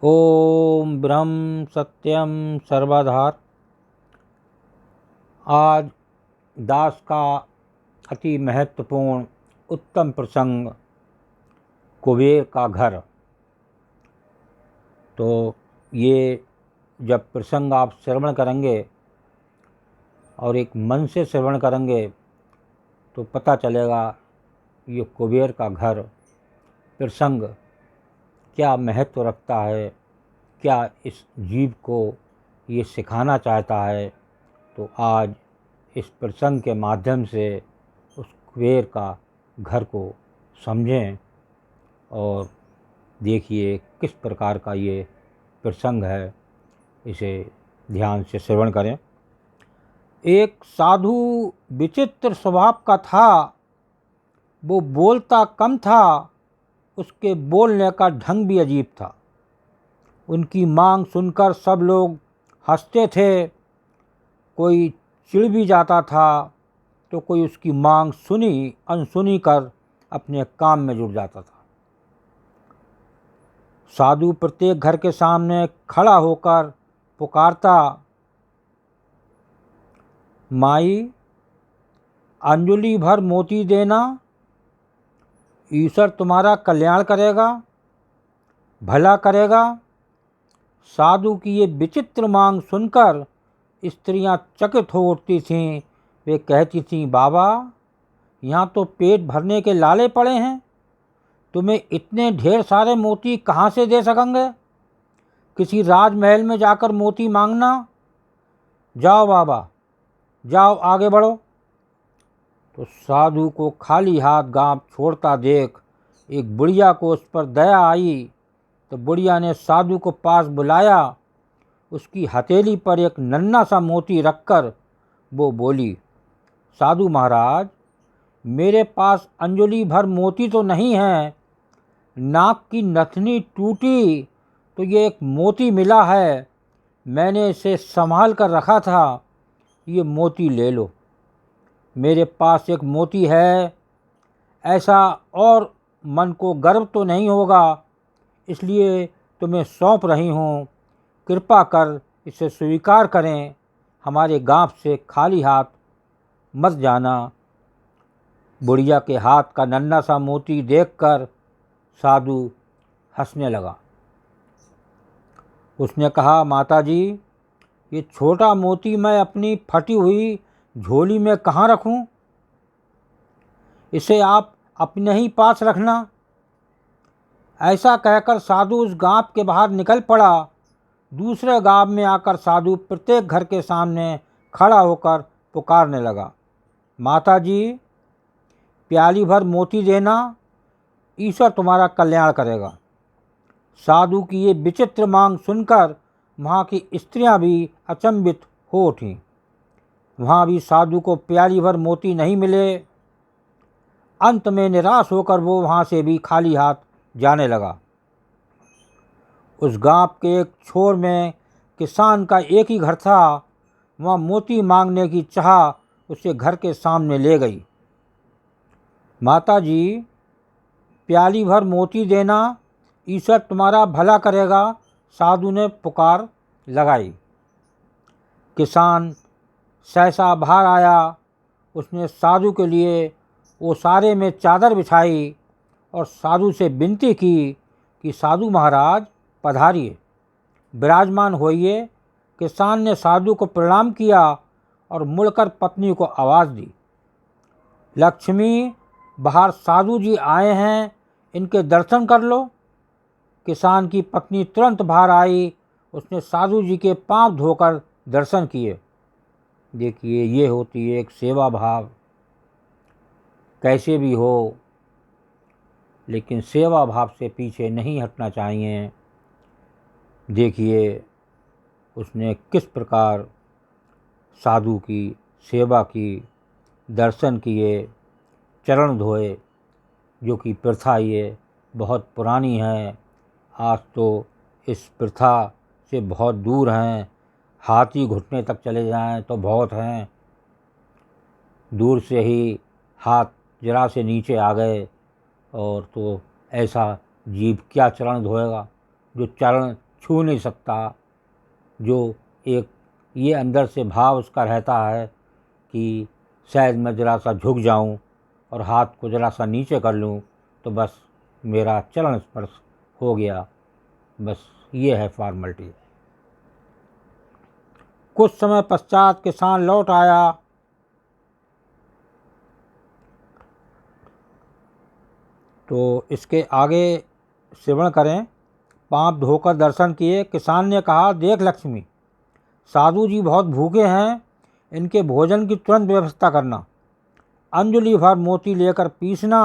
ओम ब्रह्म सत्यम सर्वधार। आज दास का अति महत्वपूर्ण उत्तम प्रसंग कुबेर का घर। तो ये जब प्रसंग आप श्रवण करेंगे और एक मन से श्रवण करेंगे तो पता चलेगा ये कुबेर का घर प्रसंग क्या महत्व रखता है, क्या इस जीव को ये सिखाना चाहता है। तो आज इस प्रसंग के माध्यम से उस कुबेर का घर को समझें और देखिए किस प्रकार का ये प्रसंग है, इसे ध्यान से श्रवण करें। एक साधु विचित्र स्वभाव का था। वो बोलता कम था, उसके बोलने का ढंग भी अजीब था। उनकी मांग सुनकर सब लोग हंसते थे। कोई चिढ़ भी जाता था तो कोई उसकी मांग सुनी अनसुनी कर अपने काम में जुट जाता था। साधु प्रत्येक घर के सामने खड़ा होकर पुकारता, माई अंजलि भर मोती देना, ईश्वर तुम्हारा कल्याण करेगा, भला करेगा। साधु की ये विचित्र मांग सुनकर स्त्रियां चकित हो उठती थीं। वे कहती थीं, बाबा यहाँ तो पेट भरने के लाले पड़े हैं, तुम्हें इतने ढेर सारे मोती कहाँ से दे सकेंगे? किसी राजमहल में जाकर मोती मांगना। जाओ बाबा, जाओ आगे बढ़ो। तो साधु को खाली हाथ गांव छोड़ता देख एक बुढ़िया को उस पर दया आई। तो बुढ़िया ने साधु को पास बुलाया। उसकी हथेली पर एक नन्हा सा मोती रखकर वो बोली, साधु महाराज मेरे पास अंजलि भर मोती तो नहीं है, नाक की नथनी टूटी तो ये एक मोती मिला है, मैंने इसे संभाल कर रखा था, ये मोती ले लो। मेरे पास एक मोती है, ऐसा और मन को गर्व तो नहीं होगा, इसलिए तुम्हें सौंप रही हूँ। कृपा कर इसे स्वीकार करें, हमारे गांव से खाली हाथ मत जाना। बुढ़िया के हाथ का नन्हा सा मोती देखकर साधु हंसने लगा। उसने कहा, माता जी ये छोटा मोती मैं अपनी फटी हुई झोली में कहाँ रखूं? इसे आप अपने ही पास रखना। ऐसा कहकर साधु उस गांव के बाहर निकल पड़ा। दूसरे गांव में आकर साधु प्रत्येक घर के सामने खड़ा होकर पुकारने लगा, माता जी प्याली भर मोती देना, ईश्वर तुम्हारा कल्याण करेगा। साधु की ये विचित्र मांग सुनकर वहाँ की स्त्रियां भी अचंभित हो उठीं। वहाँ भी साधु को प्याली भर मोती नहीं मिले। अंत में निराश होकर वो वहाँ से भी खाली हाथ जाने लगा। उस गांव के एक छोर में किसान का एक ही घर था। वहाँ मोती मांगने की चाह उसे घर के सामने ले गई। माता जी प्याली भर मोती देना, ईश्वर तुम्हारा भला करेगा, साधु ने पुकार लगाई। किसान सहसा बाहर आया। उसने साधु के लिए ओसारे में चादर बिछाई और साधु से विनती की कि साधु महाराज पधारिए, विराजमान होइए। किसान ने साधु को प्रणाम किया और मुड़कर पत्नी को आवाज़ दी, लक्ष्मी बाहर साधु जी आए हैं, इनके दर्शन कर लो। किसान की पत्नी तुरंत बाहर आई। उसने साधु जी के पांव धोकर दर्शन किए। देखिए ये होती है एक सेवा भाव। कैसे भी हो लेकिन सेवा भाव से पीछे नहीं हटना चाहिए। देखिए उसने किस प्रकार साधु की सेवा की, दर्शन किए, चरण धोए, जो कि प्रथा ये बहुत पुरानी है। आज तो इस प्रथा से बहुत दूर हैं। हाथी घुटने तक चले जाएं तो बहुत हैं। दूर से ही हाथ जरा से नीचे आ गए और तो ऐसा जीव क्या चरण धोएगा? जो चरण छू नहीं सकता, जो एक ये अंदर से भाव उसका रहता है कि शायद मैं ज़रा सा झुक जाऊं और हाथ को ज़रा सा नीचे कर लूं तो बस मेरा चरण स्पर्श हो गया, बस ये है फॉर्मेलिटी। कुछ समय पश्चात किसान लौट आया। तो इसके आगे श्रवण करें। पांव धोकर दर्शन किए। किसान ने कहा, देख लक्ष्मी, साधु जी बहुत भूखे हैं, इनके भोजन की तुरंत व्यवस्था करना। अंजलि भर मोती लेकर पीसना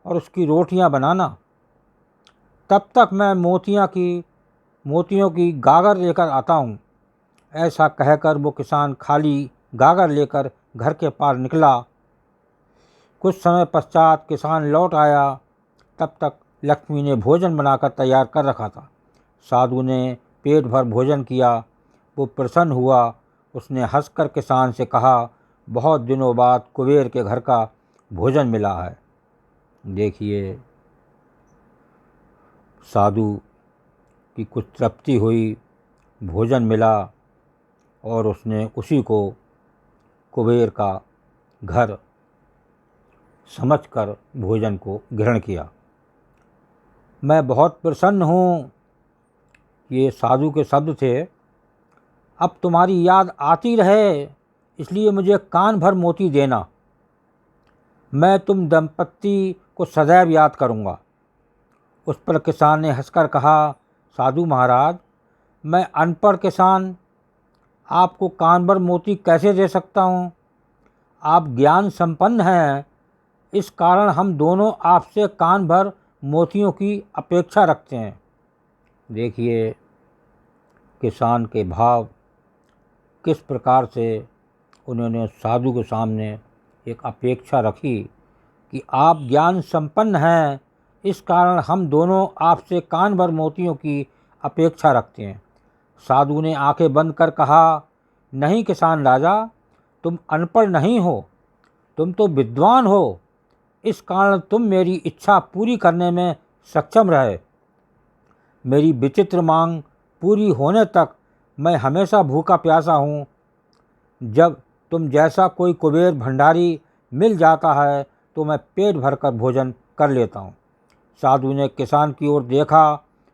और उसकी रोटियां बनाना। तब तक मैं मोतियों की गागर लेकर आता हूँ। ऐसा कहकर वो किसान खाली गागर लेकर घर के पार निकला। कुछ समय पश्चात किसान लौट आया। तब तक लक्ष्मी ने भोजन बनाकर तैयार कर रखा था। साधु ने पेट भर भोजन किया। वो प्रसन्न हुआ। उसने हंसकर किसान से कहा, बहुत दिनों बाद कुबेर के घर का भोजन मिला है। देखिए, साधु की कुछ तृप्ति हुई, भोजन मिला और उसने उसी को कुबेर का घर समझकर भोजन को ग्रहण किया। मैं बहुत प्रसन्न हूँ, ये साधु के शब्द थे। अब तुम्हारी याद आती रहे, इसलिए मुझे कान भर मोती देना। मैं तुम दंपत्ति को सदैव याद करूँगा। उस पर किसान ने हंसकर कहा, साधु महाराज, मैं अनपढ़ किसान आपको कान भर मोती कैसे दे सकता हूँ? आप ज्ञान संपन्न हैं, इस कारण हम दोनों आपसे कान भर मोतियों की अपेक्षा रखते हैं। देखिए, किसान के भाव किस प्रकार से उन्होंने साधु के सामने एक अपेक्षा रखी कि आप ज्ञान संपन्न हैं, इस कारण हम दोनों आपसे कान भर मोतियों की अपेक्षा रखते हैं। साधु ने आंखें बंद कर कहा, नहीं किसान राजा, तुम अनपढ़ नहीं हो, तुम तो विद्वान हो, इस कारण तुम मेरी इच्छा पूरी करने में सक्षम रहे। मेरी विचित्र मांग पूरी होने तक मैं हमेशा भूखा प्यासा हूँ। जब तुम जैसा कोई कुबेर भंडारी मिल जाता है तो मैं पेट भरकर भोजन कर लेता हूँ। साधु ने किसान की ओर देखा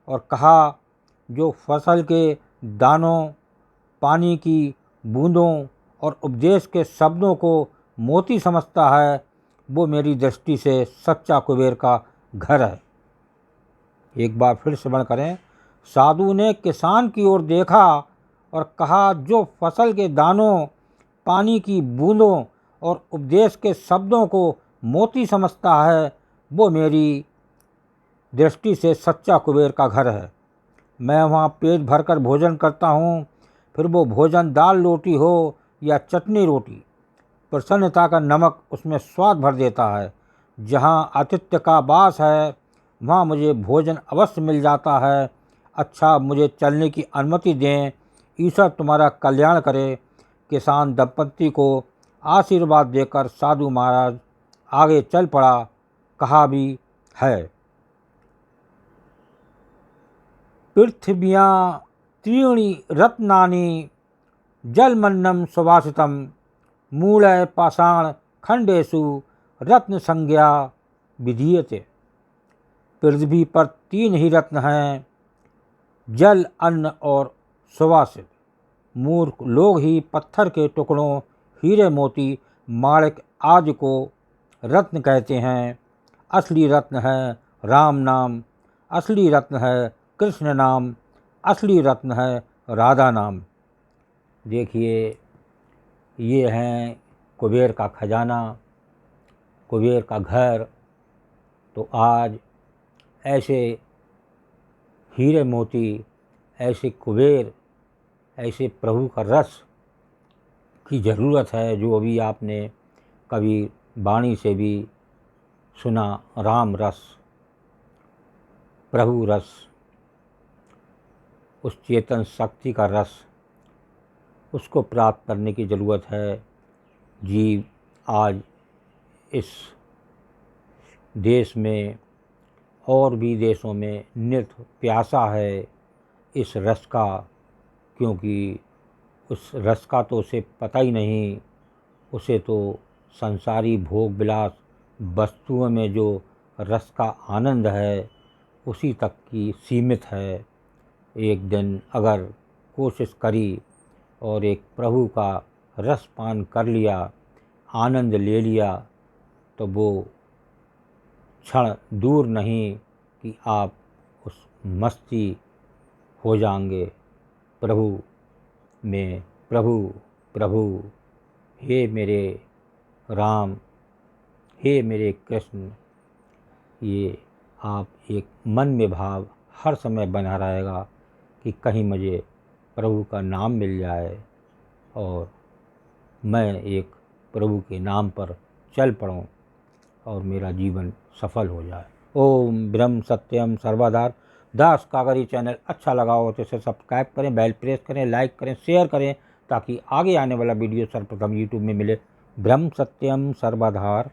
और कहा, जो फसल के दानों, पानी की बूंदों और उपदेश के शब्दों को मोती समझता है, वो मेरी दृष्टि से सच्चा कुबेर का घर है। एक बार फिर श्रवण करें। साधु ने किसान की ओर देखा और कहा, जो फसल के दानों, पानी की बूंदों और उपदेश के शब्दों को मोती समझता है, वो मेरी दृष्टि से सच्चा कुबेर का घर है। मैं वहाँ पेट भरकर भोजन करता हूँ, फिर वो भोजन दाल रोटी हो या चटनी रोटी, प्रसन्नता का नमक उसमें स्वाद भर देता है। जहाँ आतिथ्य का वास है वहाँ मुझे भोजन अवश्य मिल जाता है। अच्छा, मुझे चलने की अनुमति दें, ईश्वर तुम्हारा कल्याण करे। किसान दंपत्ति को आशीर्वाद देकर साधु महाराज आगे चल पड़ा। कहा भी है, पृथिव्यां त्रीणि रत्नानि जलमन्नं सुभाषितम् मूलय पाषाण खंडेषु रत्न संज्ञा विधीयते। पृथ्वी पर 3 ही रत्न हैं, जल, अन्न और सुभाषित। मूर्ख लोग ही पत्थर के टुकड़ों, हीरे मोती, माणिक आदि को रत्न कहते हैं। असली रत्न है राम नाम, असली रत्न है कृष्ण नाम, असली रत्न है राधा नाम। देखिए, ये हैं कुबेर का खजाना, कुबेर का घर। तो आज ऐसे हीरे मोती, ऐसे कुबेर, ऐसे प्रभु का रस की ज़रूरत है, जो अभी आपने कभी वाणी से भी सुना। राम रस, प्रभु रस, उस चेतन शक्ति का रस, उसको प्राप्त करने की ज़रूरत है। जीव आज इस देश में और भी देशों में नित प्यासा है, इस रस का, क्योंकि उस रस का तो उसे पता ही नहीं। उसे तो संसारी भोग विलास वस्तुओं में जो रस का आनंद है उसी तक की सीमित है। एक दिन अगर कोशिश करी और एक प्रभु का रस पान कर लिया, आनंद ले लिया, तो वो क्षण दूर नहीं कि आप उस मस्ती हो जाएंगे प्रभु में। प्रभु प्रभु, हे मेरे राम, हे मेरे कृष्ण, ये आप एक मन में भाव हर समय बना रहेगा कि कहीं मुझे प्रभु का नाम मिल जाए और मैं एक प्रभु के नाम पर चल पड़ूं और मेरा जीवन सफल हो जाए। ओम ब्रह्म सत्यम सर्वधार दास कागरी चैनल अच्छा लगा हो तो इसे सब्सक्राइब करें, बेल प्रेस करें, लाइक करें, शेयर करें, ताकि आगे आने वाला वीडियो सर्वप्रथम यूट्यूब में मिले। ब्रह्म सत्यम सर्वधार।